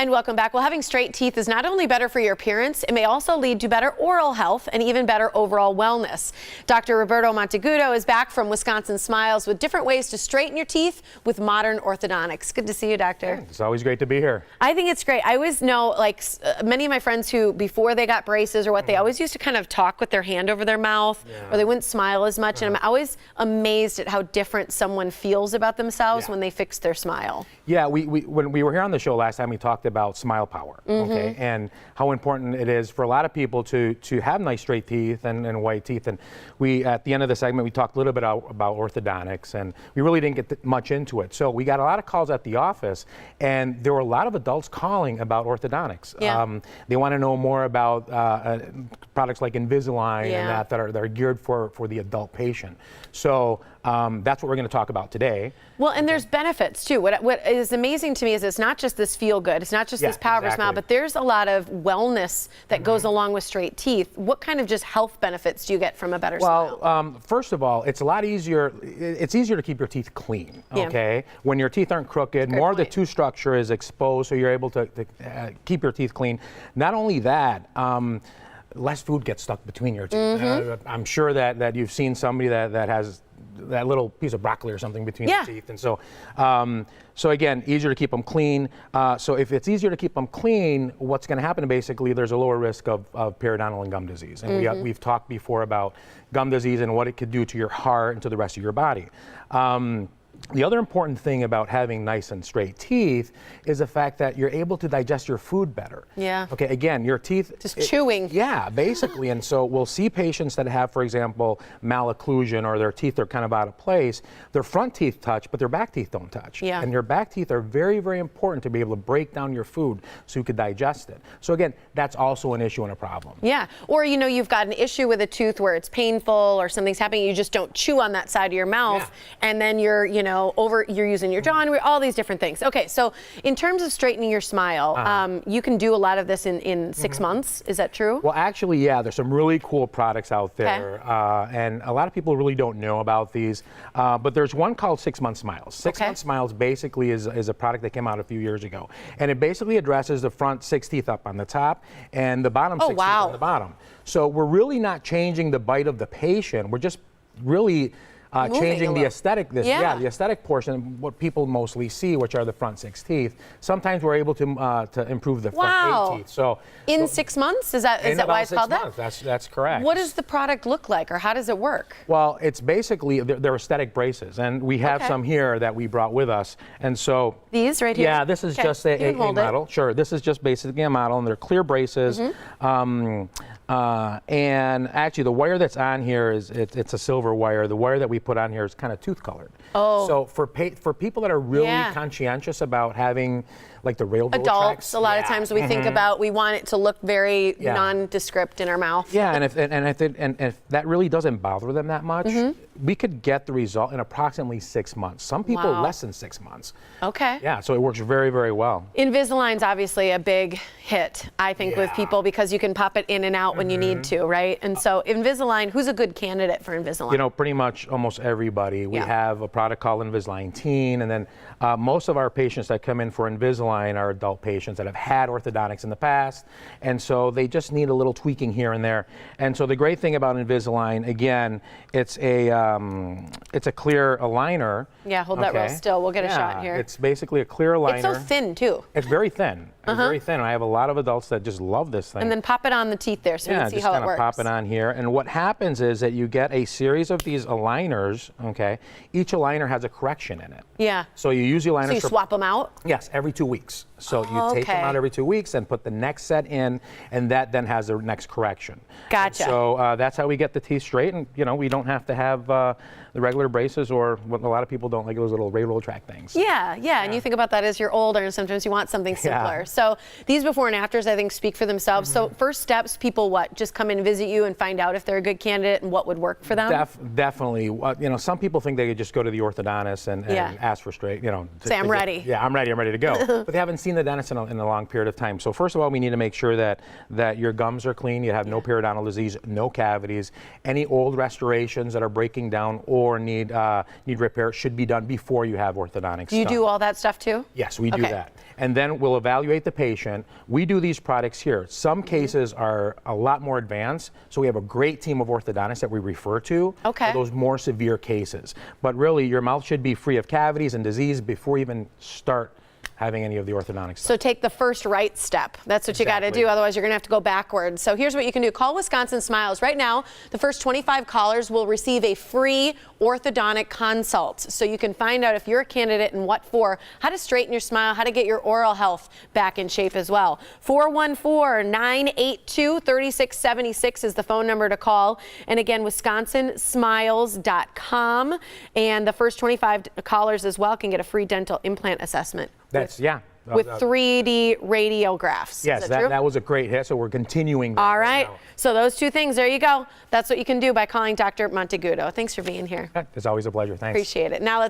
And welcome back. Well, having straight teeth is not only better for your appearance, it may also lead to better oral health and even better overall wellness. Dr. Roberto Monteagudo is back from Wisconsin Smiles with different ways to straighten your teeth with modern orthodontics. Good to see you, doctor. Yeah, it's always great to be here. I think it's great. I always know, like, many of my friends who, before they got braces or what, they always used to kind of talk with their hand over their mouth, or they wouldn't smile as much. And I'm always amazed at how different someone feels about themselves when they fix their smile. Yeah, when we were here on the show last time, we talked about smile power, okay, and how important it is for a lot of people to have nice straight teeth and white teeth. And we, at the end of the segment, we talked a little bit about orthodontics, and we really didn't get much into it. So we got a lot of calls at the office, and there were a lot of adults calling about orthodontics. Yeah. They want to know more about products like Invisalign and that are geared for the adult patient. So that's what we're going to talk about today. Well, and there's benefits too. What is amazing to me is it's not just this feel good, it's not just this power smile, but there's a lot of wellness that goes along with straight teeth. What kind of just health benefits do you get from a better smile? Well, first of all, it's a lot easier. It's easier to keep your teeth clean, okay? When your teeth aren't crooked, more of the tooth structure is exposed, so you're able to keep your teeth clean. Not only that, less food gets stuck between your teeth. I'm sure that you've seen somebody that has that little piece of broccoli or something between the teeth, and so so again, easier to keep them clean. So if it's easier to keep them clean, what's going to happen basically, there's a lower risk of periodontal and gum disease. And we've talked before about gum disease and what it could do to your heart and to the rest of your body. The other important thing about having nice and straight teeth is the fact that you're able to digest your food better. Yeah. Okay, again, your teeth... Just chewing. Yeah, basically. And so we'll see patients that have, for example, malocclusion, or their teeth are kind of out of place. Their front teeth touch, but their back teeth don't touch. Yeah. And your back teeth are very, very important to be able to break down your food so you could digest it. So again, that's also an issue and a problem. Yeah. Or, you know, you've got an issue with a tooth where it's painful or something's happening, you just don't chew on that side of your mouth, and then you're, you know, you're using your jaw, and all these different things. Okay, so in terms of straightening your smile, you can do a lot of this in 6 months. Is that true? Well, actually, yeah, there's some really cool products out there, and a lot of people really don't know about these. But there's one called 6 Month Smiles. 6 Month Smiles basically is a product that came out a few years ago, and it basically addresses the front 6 teeth up on the top and the bottom 6 teeth on the bottom. So we're really not changing the bite of the patient. We're just really changing the aesthetic, the aesthetic portion, what people mostly see, which are the front 6 teeth. Sometimes we're able to improve the front 8 teeth. So in 6 months, is that why it's called that? That's correct. What does the product look like, or how does it work? Well, it's basically they're aesthetic braces, and we have some here that we brought with us. And so these right here. Yeah, this is just a model. Sure, this is just basically a model, and they're clear braces. And actually, the wire that's on here it's a silver wire. The wire that we put on here is kind of tooth colored. Oh. So for people that are really conscientious about having like the railroad tracks, a lot of times we think about, we want it to look very nondescript in our mouth. Yeah, and if that really doesn't bother them that much, we could get the result in approximately 6 months. Some people less than 6 months. Okay. Yeah, so it works very, very well. Invisalign's obviously a big hit, I think, with people, because you can pop it in and out when you need to, right? And so Invisalign, who's a good candidate for Invisalign? You know, pretty much almost everybody. We have a product called Invisalign Teen, and then most of our patients that come in for Invisalign are adult patients that have had orthodontics in the past, and so they just need a little tweaking here and there. And so the great thing about Invisalign, again, it's a clear aligner. Yeah, hold that real still. We'll get a shot here. It's basically a clear aligner. It's so thin too. It's very thin. It's very thin. I have a lot of adults that just love this thing. And then pop it on the teeth there so you can see how it works. Yeah, just kind of pop it on here. And what happens is that you get a series of these aligners, okay? Each aligner has a correction in it. Yeah. So you use the aligners. So you swap them out? Yes, every 2 weeks. So you take them out every 2 weeks and put the next set in, and that then has the next correction. Gotcha. And so that's how we get the teeth straight, and you know, we don't have to have the regular braces, or what a lot of people don't like, those little railroad track things. Yeah, and you think about that as you're older, and sometimes you want something simpler. So these before and afters, I think, speak for themselves. So first steps, people just come in and visit you and find out if they're a good candidate and what would work for them? Definitely. You know, some people think they could just go to the orthodontist and ask for straight, Say, I'm ready. Yeah, I'm ready to go. But they haven't seen the dentist in a long period of time. So first of all, we need to make sure that your gums are clean, you have no periodontal disease, no cavities. Any old restorations that are breaking down or need repair should be done before you have orthodontics. You do all that stuff too? Yes, we do that. And then we'll evaluate the patient. We do these products here. Some cases are a lot more advanced, so we have a great team of orthodontists that we refer to for those more severe cases. But really, your mouth should be free of cavities and disease before you even start having any of the orthodontics. So take the first right step. That's what you got to do. Otherwise, you're going to have to go backwards. So here's what you can do. Call Wisconsin Smiles. Right now, the first 25 callers will receive a free orthodontic consult. So you can find out if you're a candidate and what for, how to straighten your smile, how to get your oral health back in shape as well. 414-982-3676 is the phone number to call. And again, wisconsinsmiles.com. And the first 25 callers as well can get a free dental implant assessment. With 3D radiographs. Yes, that was a great hit, so we're continuing that. All right, so those two things, there you go. That's what you can do by calling Dr. Monteagudo. Thanks for being here. It's always a pleasure. Thanks. Appreciate it. Now let's